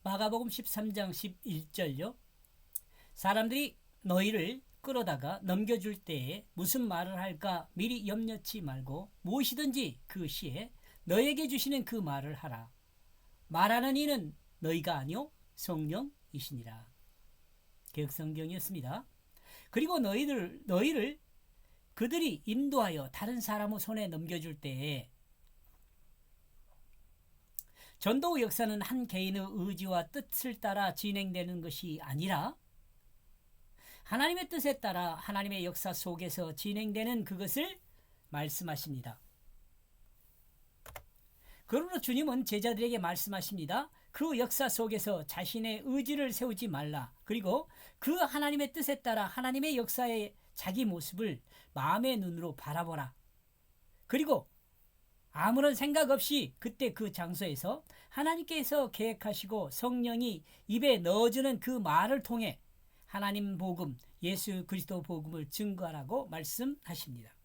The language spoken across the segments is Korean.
마가복음 13장 11절요. 사람들이 너희를 끌어다가 넘겨줄 때에 무슨 말을 할까 미리 염려치 말고 무엇이든지 그 시에 너에게 주시는 그 말을 하라. 말하는 이는 너희가 아니요 성령이시니라. 개혁성경이었습니다. 그리고 너희를 그들이 인도하여 다른 사람의 손에 넘겨줄 때에 전도 역사는 한 개인의 의지와 뜻을 따라 진행되는 것이 아니라 하나님의 뜻에 따라 하나님의 역사 속에서 진행되는 그것을 말씀하십니다. 그러므로 주님은 제자들에게 말씀하십니다. 그 역사 속에서 자신의 의지를 세우지 말라. 그리고 그 하나님의 뜻에 따라 하나님의 역사의 자기 모습을 마음의 눈으로 바라보라. 그리고 아무런 생각 없이 그때 그 장소에서 하나님께서 계획하시고 성령이 입에 넣어주는 그 말을 통해 하나님 복음, 예수 그리스도 복음을 증거하라고 말씀하십니다.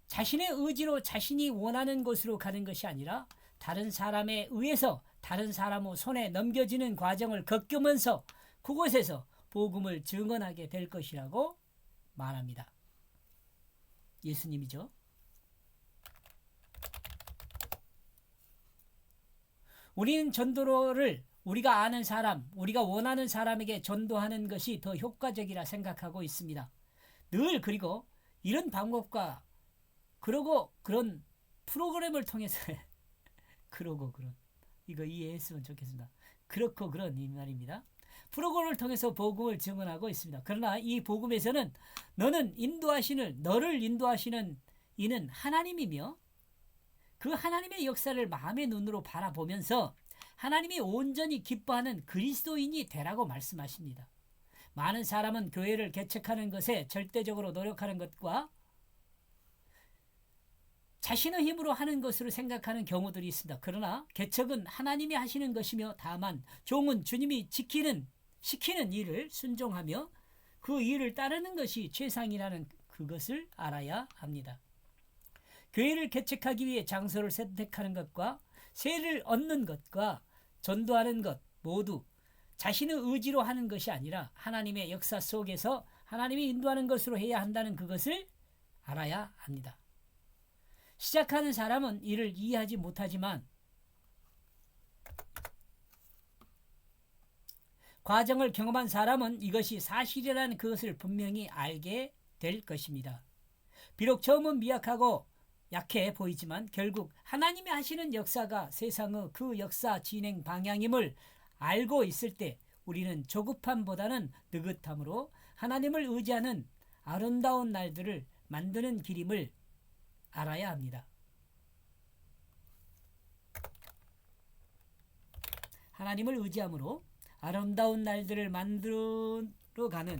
자신의 의지로 자신이 원하는 곳으로 가는 것이 아니라 다른 사람에 의해서 다른 사람의 손에 넘겨지는 과정을 겪으면서 그곳에서 복음을 증언하게 될 것이라고 말합니다. 예수님이죠. 우리는 전도를 우리가 아는 사람, 우리가 원하는 사람에게 전도하는 것이 더 효과적이라 생각하고 있습니다. 늘 그리고 이런 방법과 그러고 그런 프로그램을 통해서 그러고 그런 이거 이해했으면 좋겠습니다. 그렇고 그런 이 말입니다. 프로그램을 통해서 복음을 증언하고 있습니다. 그러나 이 복음에서는 너를 인도하시는 이는 하나님이며 그 하나님의 역사를 마음의 눈으로 바라보면서 하나님이 온전히 기뻐하는 그리스도인이 되라고 말씀하십니다. 많은 사람은 교회를 개척하는 것에 절대적으로 노력하는 것과 자신의 힘으로 하는 것으로 생각하는 경우들이 있습니다. 그러나 개척은 하나님이 하시는 것이며 다만 종은 주님이 시키는 일을 순종하며 그 일을 따르는 것이 최상이라는 그것을 알아야 합니다. 교회를 개척하기 위해 장소를 선택하는 것과 세를 얻는 것과 전도하는 것 모두 자신의 의지로 하는 것이 아니라 하나님의 역사 속에서 하나님이 인도하는 것으로 해야 한다는 그것을 알아야 합니다. 시작하는 사람은 이를 이해하지 못하지만 과정을 경험한 사람은 이것이 사실이라는 그것을 분명히 알게 될 것입니다. 비록 처음은 미약하고 약해 보이지만 결국 하나님이 하시는 역사가 세상의 그 역사 진행 방향임을 알고 있을 때 우리는 조급함보다는 느긋함으로 하나님을 의지하는 아름다운 날들을 만드는 길임을 알아야 합니다. 하나님을 의지함으로 아름다운 날들을 만들어 가는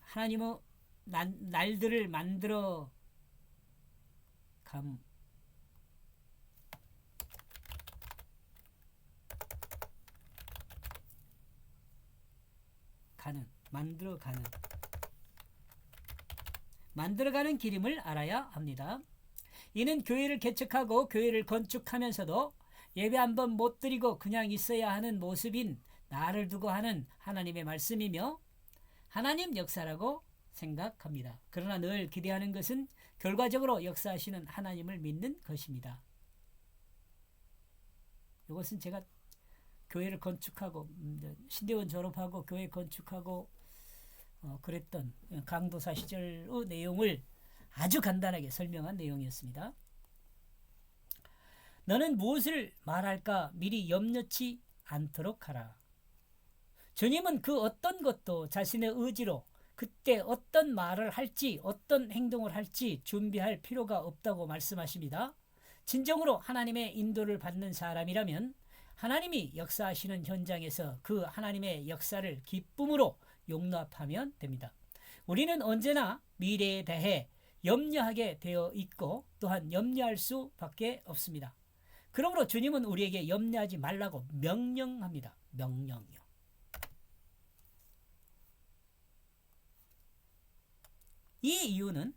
하나님의 날들을 만들어 만들어가는 길임을 알아야 합니다. 이는 교회를 개척하고 교회를 건축하면서도 예배 한 번 못 드리고 그냥 있어야 하는 모습인 나를 두고 하는 하나님의 말씀이며 하나님 역사라고 생각합니다. 그러나 늘 기대하는 것은 결과적으로 역사하시는 하나님을 믿는 것입니다. 이것은 제가 교회를 건축하고 신대원 졸업하고 교회 건축하고 그랬던 강도사 시절의 내용을 아주 간단하게 설명한 내용이었습니다. 너는 무엇을 말할까 미리 염려치 않도록 하라. 주님은 그 어떤 것도 자신의 의지로 그때 어떤 말을 할지 어떤 행동을 할지 준비할 필요가 없다고 말씀하십니다. 진정으로 하나님의 인도를 받는 사람이라면 하나님이 역사하시는 현장에서 그 하나님의 역사를 기쁨으로 용납하면 됩니다. 우리는 언제나 미래에 대해 염려하게 되어 있고 또한 염려할 수밖에 없습니다. 그러므로 주님은 우리에게 염려하지 말라고 명령합니다. 명령이요. 이 이유는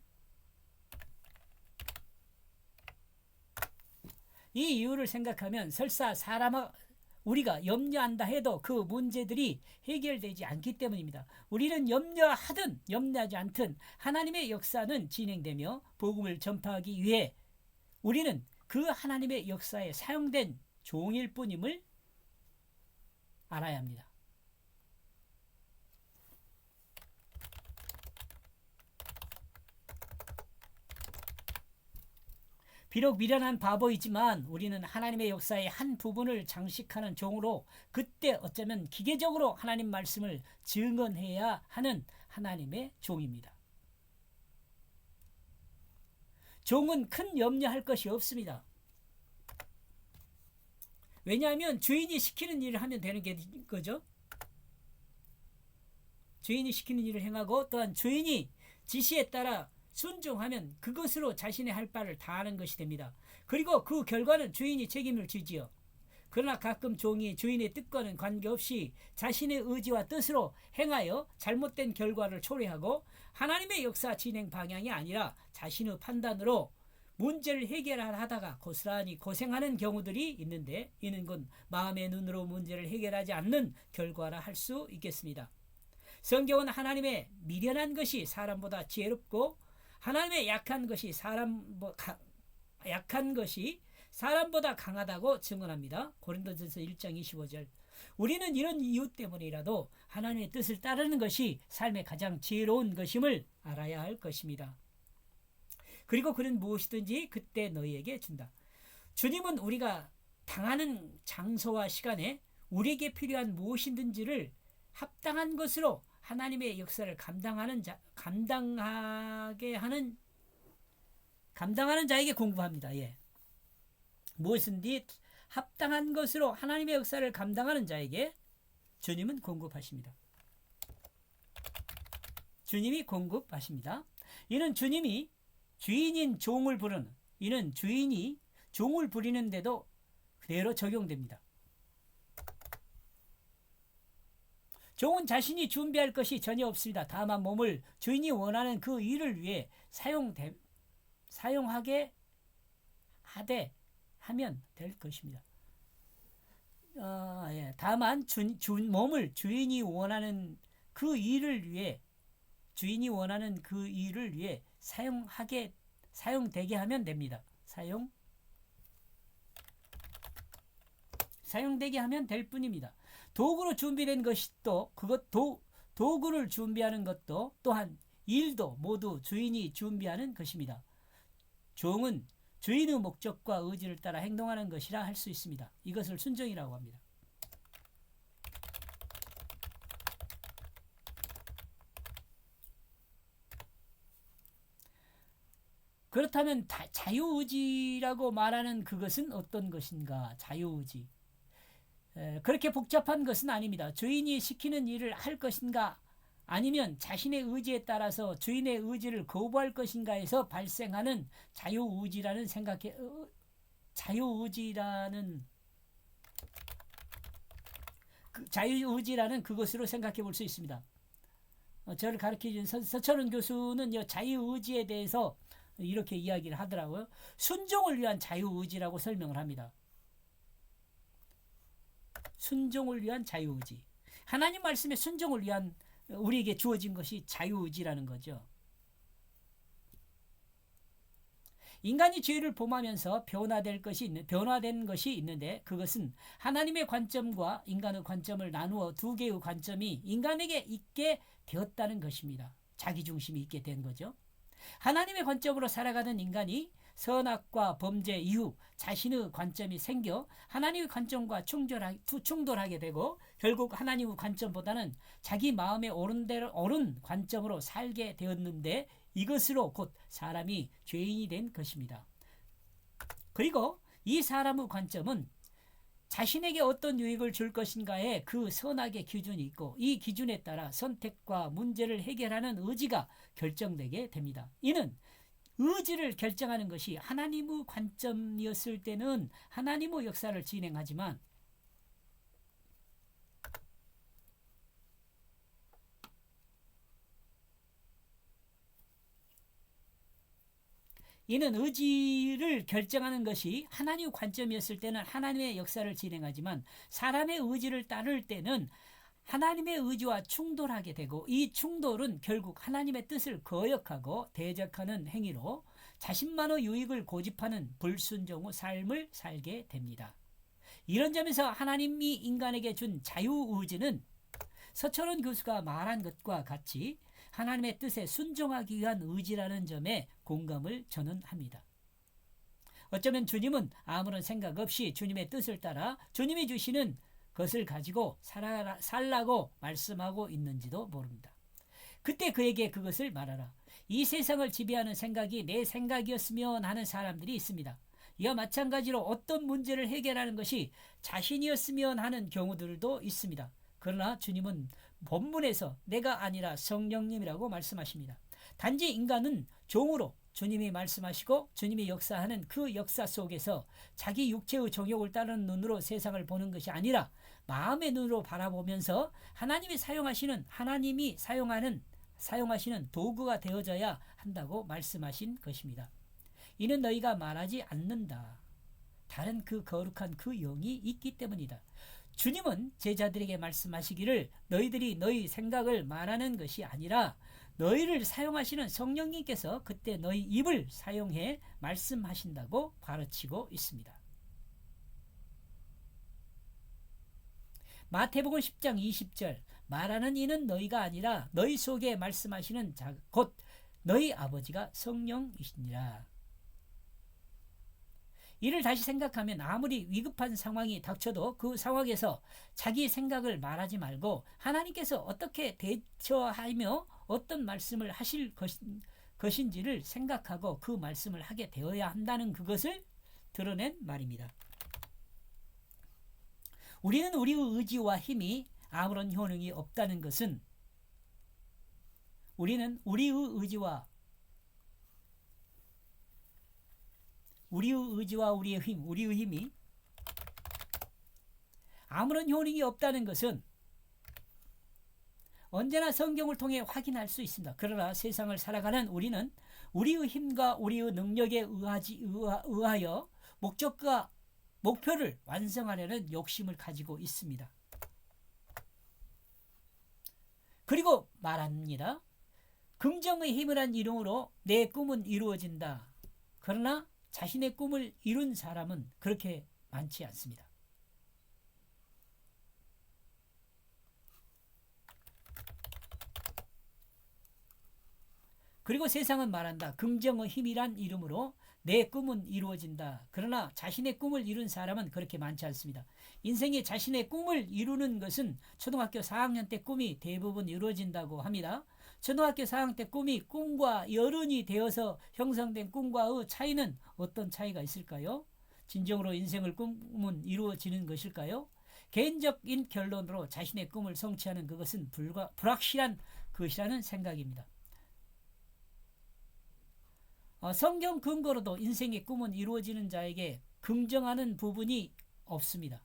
이 이유를 생각하면 설사 우리가 염려한다 해도 그 문제들이 해결되지 않기 때문입니다. 우리는 염려하든 염려하지 않든 하나님의 역사는 진행되며 복음을 전파하기 위해 우리는 그 하나님의 역사에 사용된 종일 뿐임을 알아야 합니다. 비록 미련한 바보이지만 우리는 하나님의 역사의 한 부분을 장식하는 종으로 그때 어쩌면 기계적으로 하나님 말씀을 증언해야 하는 하나님의 종입니다. 종은 큰 염려할 것이 없습니다. 왜냐하면 주인이 시키는 일을 하면 되는 거죠. 주인이 시키는 일을 행하고 또한 주인이 지시에 따라 순종하면 그것으로 자신의 할 바를 다하는 것이 됩니다. 그리고 그 결과는 주인이 책임을 지지요. 그러나 가끔 종이 주인의 뜻과는 관계없이 자신의 의지와 뜻으로 행하여 잘못된 결과를 초래하고 하나님의 역사 진행 방향이 아니라 자신의 판단으로 문제를 해결하다가 고스란히 고생하는 경우들이 있는데 이는 곧 마음의 눈으로 문제를 해결하지 않는 결과라 할 수 있겠습니다. 성경은 하나님의 미련한 것이 사람보다 지혜롭고 하나님의 약한 것이 사람보다 강하다고 증언합니다. 고린도전서 1장 25절. 우리는 이런 이유 때문이라도 하나님의 뜻을 따르는 것이 삶의 가장 지혜로운 것임을 알아야 할 것입니다. 그리고 그는 무엇이든지 그때 너희에게 준다. 주님은 우리가 당하는 장소와 시간에 우리에게 필요한 무엇이든지를 합당한 것으로 하나님의 역사를 감당하는 자에게 공부합니다. 예. 무엇인지 합당한 것으로 하나님의 역사를 감당하는 자에게 주님은 공급하십니다. 주님이 공급하십니다. 이는 주님이 주인인 종을 부르는 이는 주인이 종을 부리는데도 그대로 적용됩니다. 종은 자신이 준비할 것이 전혀 없습니다. 다만 몸을 주인이 원하는 그 일을 위해 사용하게 하면 될 것입니다. 다만 몸을 주인이 원하는 그 일을 위해 사용되게 하면 됩니다. 사용되게 하면 될 뿐입니다. 도구로 준비된 것이 도구를 준비하는 것도 또한 일도 모두 주인이 준비하는 것입니다. 종은 주인의 목적과 의지를 따라 행동하는 것이라 할 수 있습니다. 이것을 순종이라고 합니다. 그렇다면 자유의지라고 말하는 그것은 어떤 것인가? 자유의지. 그렇게 복잡한 것은 아닙니다. 주인이 시키는 일을 할 것인가 아니면 자신의 의지에 따라서 주인의 의지를 거부할 것인가에서 발생하는 자유의지라는 그것으로 생각해 볼 수 있습니다. 저를 가르쳐준 서철은 교수는 자유의지에 대해서 이렇게 이야기를 하더라고요. 순종을 위한 자유의지라고 설명을 합니다. 순종을 위한 자유의지. 하나님 말씀에 순종을 위한 우리에게 주어진 것이 자유의지라는 거죠. 인간이 죄를 범하면서 변화된 것이 있는데 그것은 하나님의 관점과 인간의 관점을 나누어 두 개의 관점이 인간에게 있게 되었다는 것입니다. 자기중심이 있게 된 거죠. 하나님의 관점으로 살아가는 인간이 선악과 범죄 이후 자신의 관점이 생겨 하나님의 관점과 충돌하게 되고 결국 하나님의 관점보다는 자기 마음에 옳은 관점으로 살게 되었는데 이것으로 곧 사람이 죄인이 된 것입니다. 그리고 이 사람의 관점은 자신에게 어떤 유익을 줄 것인가에 그 선악의 기준이 있고 이 기준에 따라 선택과 문제를 해결하는 의지가 결정되게 됩니다. 이는 의지를 결정하는 것이 하나님의 관점이었을 때는 하나님의 역사를 진행하지만 이는 의지를 결정하는 것이 하나님 관점이었을 때는 하나님의 역사를 진행하지만 사람의 의지를 따를 때는 하나님의 의지와 충돌하게 되고 이 충돌은 결국 하나님의 뜻을 거역하고 대적하는 행위로 자신만의 유익을 고집하는 불순종의 삶을 살게 됩니다. 이런 점에서 하나님이 인간에게 준 자유의지는 서철원 교수가 말한 것과 같이 하나님의 뜻에 순종하기 위한 의지라는 점에 공감을 저는 합니다. 어쩌면 주님은 아무런 생각 없이 주님의 뜻을 따라 주님이 주시는 것을 가지고 살라고 말씀하고 있는지도 모릅니다. 그때 그에게 그것을 말하라. 이 세상을 지배하는 생각이 내 생각이었으면 하는 사람들이 있습니다. 이와 마찬가지로 어떤 문제를 해결하는 것이 자신이었으면 하는 경우들도 있습니다. 그러나 주님은 본문에서 내가 아니라 성령님이라고 말씀하십니다. 단지 인간은 종으로 주님이 말씀하시고 주님이 역사하는 그 역사 속에서 자기 육체의 정욕을 따르는 눈으로 세상을 보는 것이 아니라 마음의 눈으로 바라보면서 하나님이 사용하시는 도구가 되어져야 한다고 말씀하신 것입니다. 이는 너희가 말하지 않는다. 다른 그 거룩한 그 영이 있기 때문이다. 주님은 제자들에게 말씀하시기를 너희들이 너희 생각을 말하는 것이 아니라 너희를 사용하시는 성령님께서 그때 너희 입을 사용해 말씀하신다고 가르치고 있습니다. 마태복음 10장 20절 말하는 이는 너희가 아니라 너희 속에 말씀하시는 자 곧 너희 아버지가 성령이시니라. 이를 다시 생각하면 아무리 위급한 상황이 닥쳐도 그 상황에서 자기 생각을 말하지 말고 하나님께서 어떻게 대처하며 어떤 말씀을 하실 것인지를 생각하고 그 말씀을 하게 되어야 한다는 그것을 드러낸 말입니다. 우리는 우리의 의지와 힘이 아무런 효능이 없다는 것은 우리의 의지와 우리의 힘이 아무런 효능이 없다는 것은 언제나 성경을 통해 확인할 수 있습니다. 그러나 세상을 살아가는 우리는 우리의 힘과 우리의 능력에 의하여 목적과 목표를 완성하려는 욕심을 가지고 있습니다. 그리고 말합니다. 긍정의 힘이란 이름으로 내 꿈은 이루어진다. 그러나 자신의 꿈을 이룬 사람은 그렇게 많지 않습니다. 그리고 세상은 말한다. 긍정의 힘이란 이름으로 내 꿈은 이루어진다. 그러나 자신의 꿈을 이룬 사람은 그렇게 많지 않습니다. 인생에 자신의 꿈을 이루는 것은 초등학교 4학년 때 꿈이 대부분 이루어진다고 합니다. 초등학교 4학년 때 꿈이 꿈과 여른이 되어서 형성된 꿈과의 차이는 어떤 차이가 있을까요? 진정으로 인생을 꿈은 이루어지는 것일까요? 개인적인 결론으로 자신의 꿈을 성취하는 그것은 불확실한 것이라는 생각입니다. 성경 근거로도 인생의 꿈은 이루어지는 자에게 긍정하는 부분이 없습니다.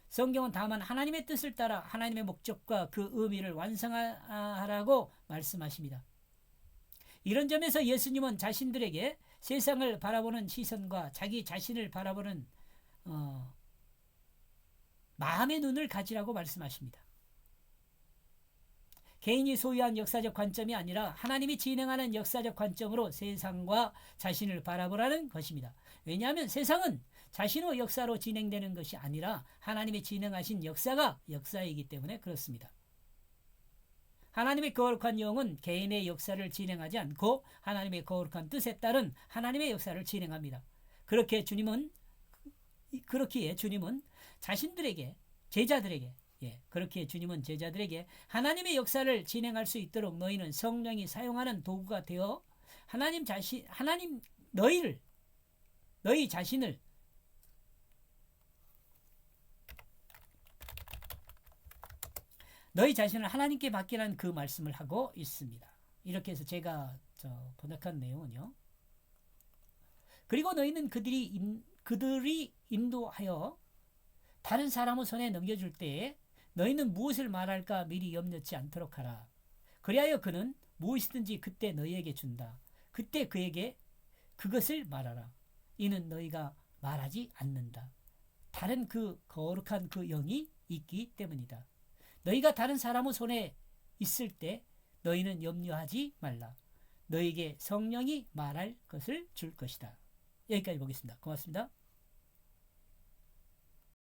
성경은 다만 하나님의 뜻을 따라 하나님의 목적과 그 의미를 완성하라고 말씀하십니다. 이런 점에서 예수님은 자신들에게 세상을 바라보는 시선과 자기 자신을 바라보는 마음의 눈을 가지라고 말씀하십니다. 개인이 소유한 역사적 관점이 아니라 하나님이 진행하는 역사적 관점으로 세상과 자신을 바라보라는 것입니다. 왜냐하면 세상은 자신의 역사로 진행되는 것이 아니라 하나님이 진행하신 역사가 역사이기 때문에 그렇습니다. 하나님의 거룩한 영은 개인의 역사를 진행하지 않고 하나님의 거룩한 뜻에 따른 하나님의 역사를 진행합니다. 그렇기에 주님은 제자들에게 하나님의 역사를 진행할 수 있도록 너희는 성령이 사용하는 도구가 되어 너희 자신을 하나님께 맡기라는 그 말씀을 하고 있습니다. 이렇게 해서 제가 번역한 내용은요. 그리고 너희는 그들이 인도하여 다른 사람의 손에 넘겨줄 때에 너희는 무엇을 말할까 미리 염려치 않도록 하라. 그리하여 그는 무엇이든지 그때 너희에게 준다. 그때 그에게 그것을 말하라. 이는 너희가 말하지 않는다. 다른 그 거룩한 그 영이 있기 때문이다. 너희가 다른 사람의 손에 있을 때 너희는 염려하지 말라. 너희에게 성령이 말할 것을 줄 것이다. 여기까지 보겠습니다. 고맙습니다.